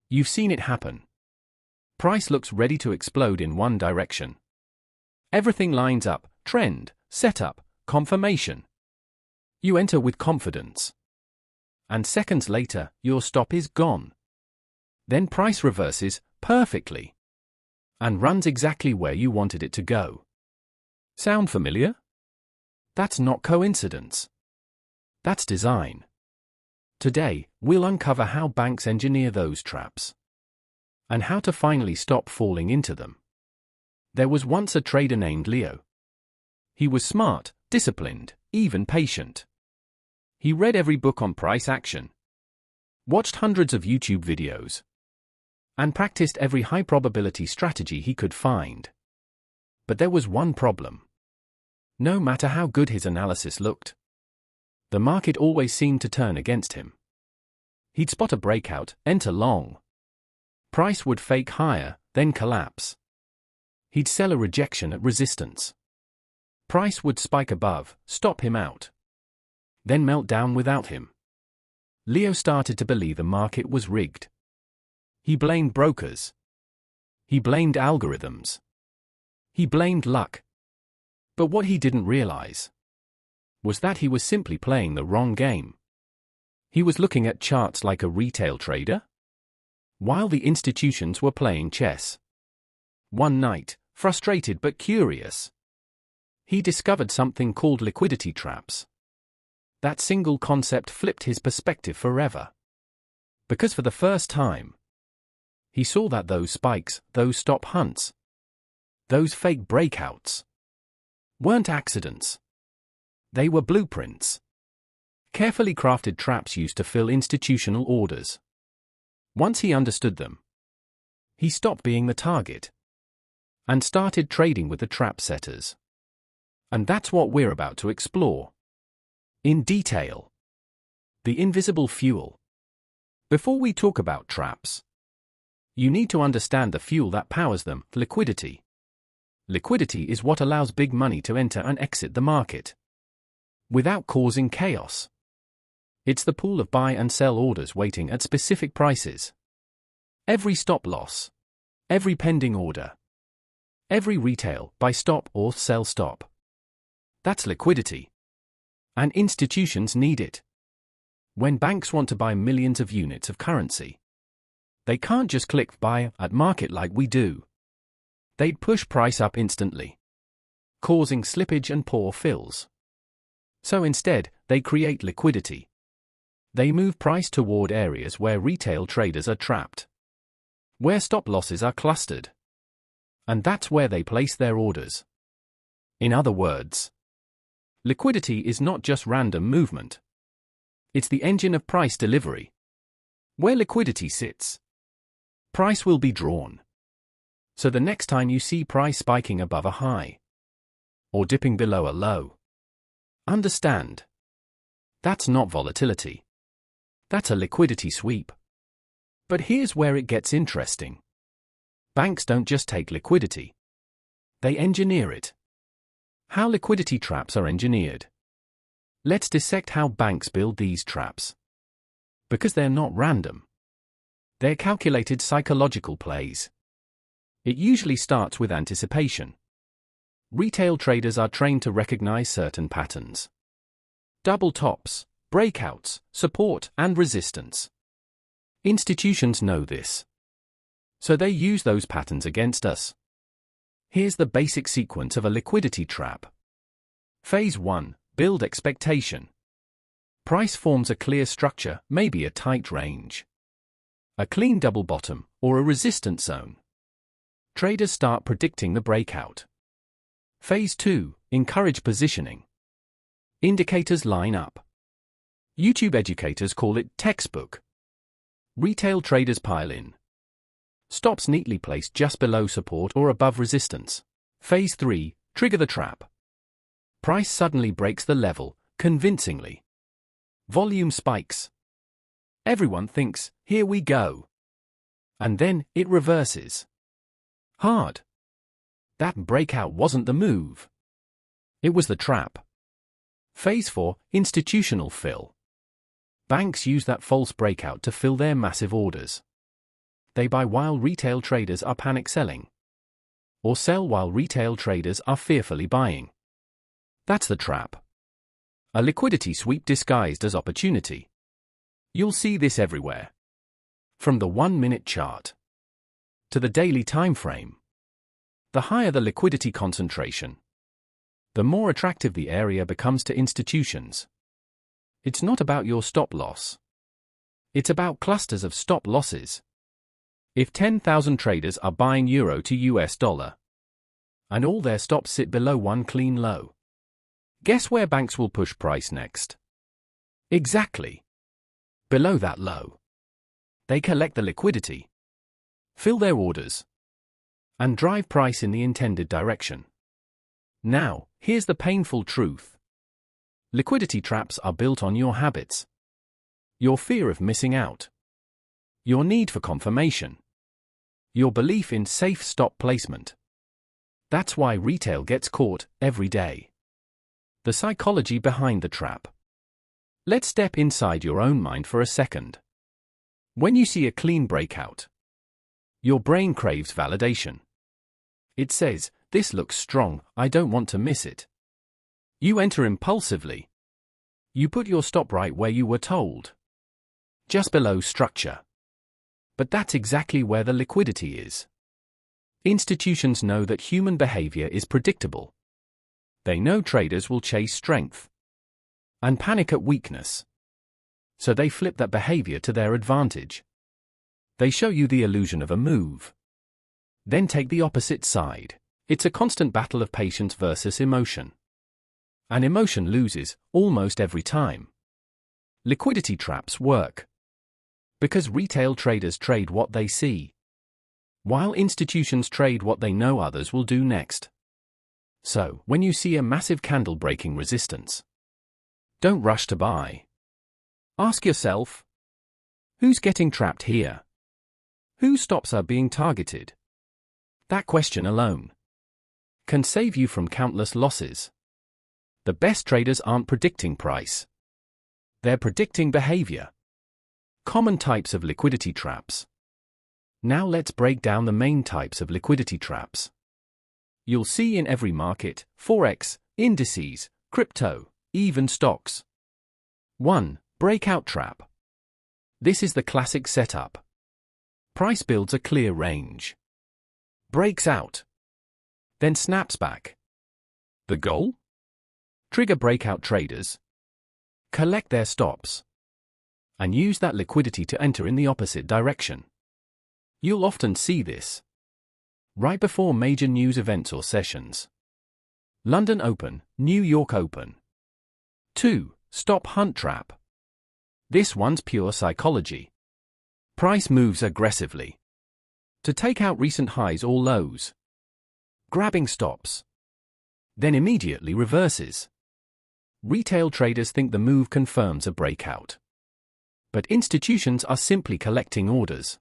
You've seen it happen. Price looks ready to explode in one direction. Everything lines up: trend, setup, confirmation. You enter with confidence. And seconds later, your stop is gone. Then price reverses perfectly and runs exactly where you wanted it to go. Sound familiar? That's not coincidence. That's design. Today, we'll uncover how banks engineer those traps and how to finally stop falling into them. There was once a trader named Leo. He was smart, disciplined, even patient. He read every book on price action, watched hundreds of YouTube videos, and practiced every high-probability strategy he could find. But there was one problem. No matter how good his analysis looked, the market always seemed to turn against him. He'd spot a breakout, enter long. Price would fake higher, then collapse. He'd sell a rejection at resistance. Price would spike above, stop him out, then melt down without him. Leo started to believe the market was rigged. He blamed brokers. He blamed algorithms. He blamed luck. But what he didn't realize was that he was simply playing the wrong game. He was looking at charts like a retail trader, while the institutions were playing chess. One night, frustrated but curious, he discovered something called liquidity traps. That single concept flipped his perspective forever. Because for the first time, he saw that those spikes, those stop hunts, those fake breakouts, weren't accidents. They were blueprints. Carefully crafted traps used to fill institutional orders. Once he understood them, he stopped being the target and started trading with the trap setters. And that's what we're about to explore in detail. The invisible fuel. Before we talk about traps, you need to understand the fuel that powers them: liquidity. Liquidity is what allows big money to enter and exit the market without causing chaos. It's the pool of buy and sell orders waiting at specific prices. Every stop loss, every pending order, every retail buy stop or sell stop. That's liquidity. And institutions need it. When banks want to buy millions of units of currency, they can't just click buy at market like we do. They'd push price up instantly, causing slippage and poor fills. So instead, they create liquidity. They move price toward areas where retail traders are trapped, where stop losses are clustered. And that's where they place their orders. In other words, liquidity is not just random movement. It's the engine of price delivery. Where liquidity sits, price will be drawn. So the next time you see price spiking above a high or dipping below a low, understand, that's not volatility. That's a liquidity sweep. But here's where it gets interesting. Banks don't just take liquidity. They engineer it. How liquidity traps are engineered. Let's dissect how banks build these traps. Because they're not random. They're calculated psychological plays. It usually starts with anticipation. Retail traders are trained to recognize certain patterns: double tops, breakouts, support, and resistance. Institutions know this, so they use those patterns against us. Here's the basic sequence of a liquidity trap. Phase 1. Build expectation. Price forms a clear structure, maybe a tight range, a clean double bottom, or a resistance zone. Traders start predicting the breakout. Phase 2. Encourage positioning. Indicators line up. YouTube educators call it textbook. Retail traders pile in. Stops neatly placed just below support or above resistance. Phase 3. Trigger the trap. Price suddenly breaks the level, convincingly. Volume spikes. Everyone thinks, here we go. And then, it reverses. Hard. That breakout wasn't the move. It was the trap. Phase 4. Institutional fill. Banks use that false breakout to fill their massive orders. They buy while retail traders are panic selling. Or sell while retail traders are fearfully buying. That's the trap. A liquidity sweep disguised as opportunity. You'll see this everywhere. From the 1-minute chart to the daily time frame. The higher the liquidity concentration, the more attractive the area becomes to institutions. It's not about your stop loss. It's about clusters of stop losses. If 10,000 traders are buying euro to US dollar, and all their stops sit below one clean low, guess where banks will push price next? Exactly. Below that low. They collect the liquidity, fill their orders, and drive price in the intended direction. Now, here's the painful truth. Liquidity traps are built on your habits. Your fear of missing out. Your need for confirmation. Your belief in safe stop placement. That's why retail gets caught every day. The psychology behind the trap. Let's step inside your own mind for a second. When you see a clean breakout, your brain craves validation. It says, "This looks strong, I don't want to miss it." You enter impulsively. You put your stop right where you were told. Just below structure. But that's exactly where the liquidity is. Institutions know that human behavior is predictable. They know traders will chase strength and panic at weakness. So they flip that behavior to their advantage. They show you the illusion of a move. Then take the opposite side. It's a constant battle of patience versus emotion. And emotion loses almost every time. Liquidity traps work because retail traders trade what they see, while institutions trade what they know others will do next. So, when you see a massive candle breaking resistance, don't rush to buy. Ask yourself, who's getting trapped here? Whose stops are being targeted? That question alone can save you from countless losses. The best traders aren't predicting price. They're predicting behavior. Common types of liquidity traps. Now let's break down the main types of liquidity traps. You'll see in every market, forex, indices, crypto, even stocks. 1. Breakout trap. This is the classic setup. Price builds a clear range, breaks out, then snaps back. The goal? Trigger breakout traders, collect their stops, and use that liquidity to enter in the opposite direction. You'll often see this right before major news events or sessions. London Open, New York Open. 2. Stop hunt trap. This one's pure psychology. Price moves aggressively to take out recent highs or lows, grabbing stops, then immediately reverses. Retail traders think the move confirms a breakout, but institutions are simply collecting orders.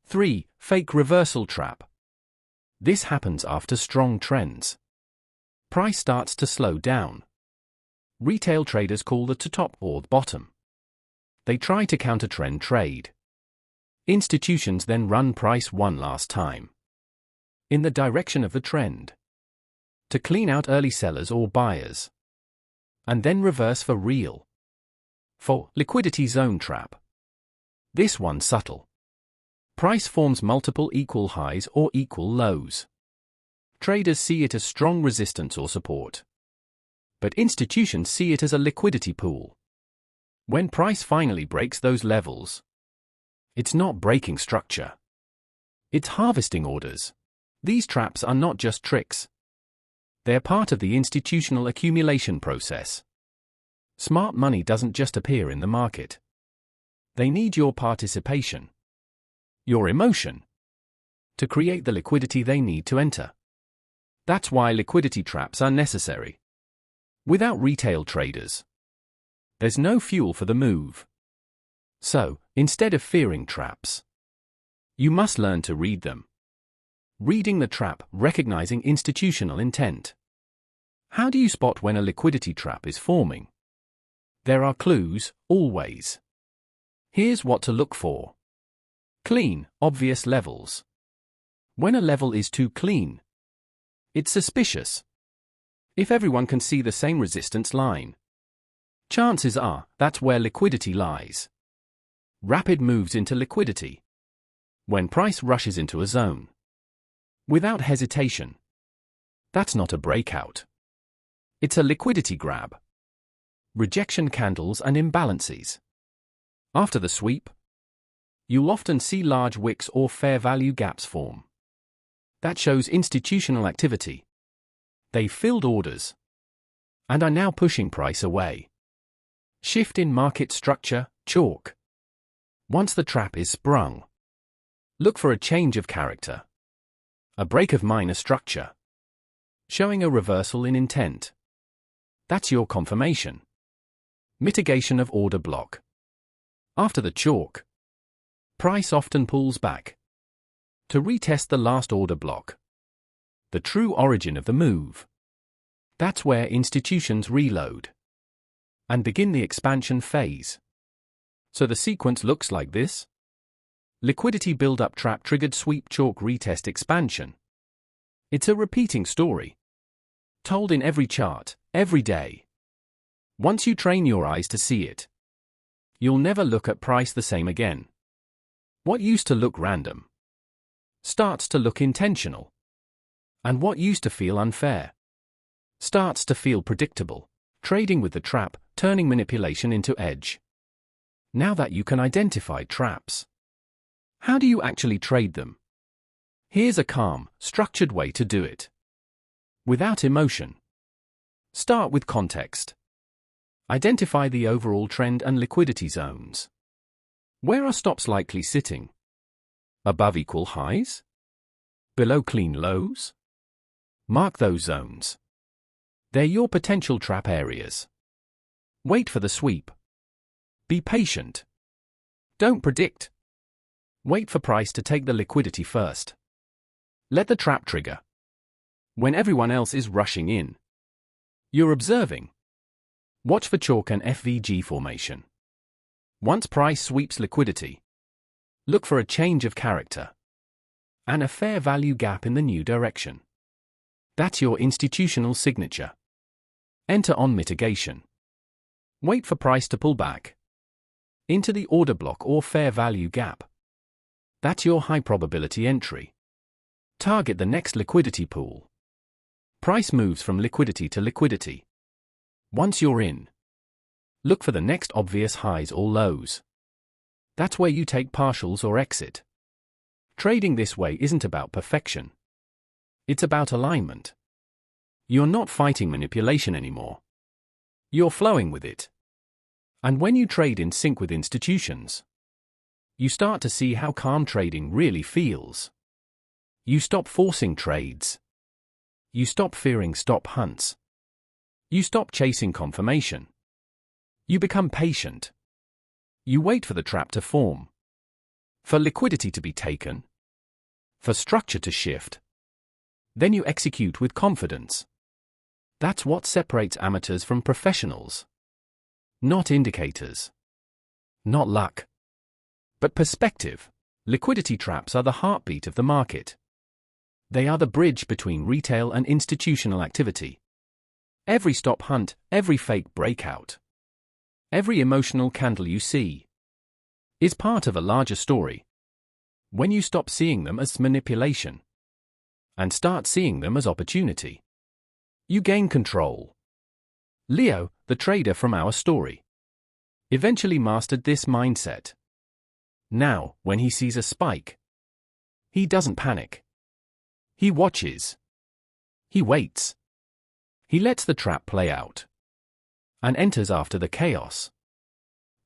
3. Fake reversal trap. This happens after strong trends. Price starts to slow down. Retail traders call the top or bottom. They try to counter-trend trade. Institutions then run price one last time in the direction of the trend to clean out early sellers or buyers, and then reverse for real. 4. Liquidity zone trap. This one's subtle. Price forms multiple equal highs or equal lows. Traders see it as strong resistance or support, but institutions see it as a liquidity pool. When price finally breaks those levels, it's not breaking structure. It's harvesting orders. These traps are not just tricks. They're part of the institutional accumulation process. Smart money doesn't just appear in the market. They need your participation, your emotion, to create the liquidity they need to enter. That's why liquidity traps are necessary. Without retail traders, there's no fuel for the move. So, instead of fearing traps, you must learn to read them. Reading the trap, recognizing institutional intent. How do you spot when a liquidity trap is forming? There are clues, always. Here's what to look for. Clean, obvious levels. When a level is too clean, it's suspicious. If everyone can see the same resistance line, chances are that's where liquidity lies. Rapid moves into liquidity. When price rushes into a zone, without hesitation, that's not a breakout. It's a liquidity grab. Rejection candles and imbalances. After the sweep, you'll often see large wicks or fair value gaps form. That shows institutional activity. They filled orders and are now pushing price away. Shift in market structure, chalk. Once the trap is sprung, look for a change of character. A break of minor structure, showing a reversal in intent. That's your confirmation. Mitigation of order block. After the chalk, price often pulls back to retest the last order block. The true origin of the move. That's where institutions reload and begin the expansion phase. So the sequence looks like this. Liquidity build-up trap triggered sweep chalk retest expansion. It's a repeating story, told in every chart, every day. Once you train your eyes to see it, you'll never look at price the same again. What used to look random starts to look intentional. And what used to feel unfair starts to feel predictable. Trading with the trap, turning manipulation into edge. Now that you can identify traps, how do you actually trade them? Here's a calm, structured way to do it. Without emotion. Start with context. Identify the overall trend and liquidity zones. Where are stops likely sitting? Above equal highs? Below clean lows? Mark those zones. They're your potential trap areas. Wait for the sweep. Be patient. Don't predict. Wait for price to take the liquidity first. Let the trap trigger. When everyone else is rushing in, you're observing. Watch for chalk and FVG formation. Once price sweeps liquidity, look for a change of character and a fair value gap in the new direction. That's your institutional signature. Enter on mitigation. Wait for price to pull back into the order block or fair value gap. That's your high probability entry. Target the next liquidity pool. Price moves from liquidity to liquidity. Once you're in, look for the next obvious highs or lows. That's where you take partials or exit. Trading this way isn't about perfection. It's about alignment. You're not fighting manipulation anymore. You're flowing with it. And when you trade in sync with institutions, you start to see how calm trading really feels. You stop forcing trades. You stop fearing stop hunts. You stop chasing confirmation. You become patient. You wait for the trap to form, for liquidity to be taken, for structure to shift. Then you execute with confidence. That's what separates amateurs from professionals. Not indicators. Not luck. But perspective. Liquidity traps are the heartbeat of the market. They are the bridge between retail and institutional activity. Every stop hunt, every fake breakout, every emotional candle you see is part of a larger story. When you stop seeing them as manipulation and start seeing them as opportunity, you gain control. Leo, the trader from our story, eventually mastered this mindset. Now, when he sees a spike, he doesn't panic. He watches. He waits. He lets the trap play out and enters after the chaos.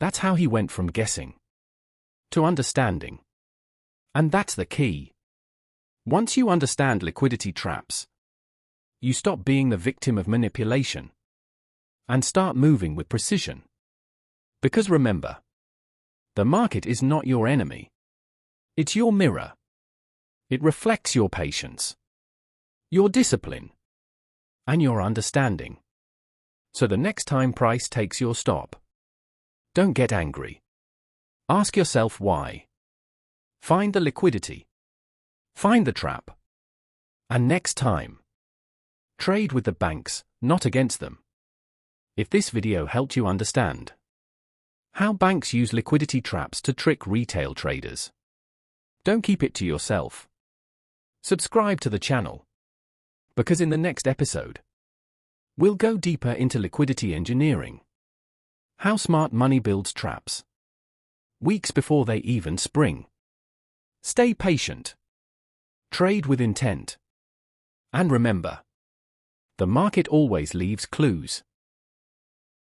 That's how he went from guessing to understanding. And that's the key. Once you understand liquidity traps, you stop being the victim of manipulation and start moving with precision. Because remember, the market is not your enemy. It's your mirror. It reflects your patience, your discipline, and your understanding. So the next time price takes your stop, don't get angry. Ask yourself why. Find the liquidity. Find the trap. And next time, trade with the banks, not against them. If this video helped you understand how banks use liquidity traps to trick retail traders, don't keep it to yourself. Subscribe to the channel, because in the next episode, we'll go deeper into liquidity engineering. How smart money builds traps weeks before they even spring. Stay patient. Trade with intent. And remember, the market always leaves clues.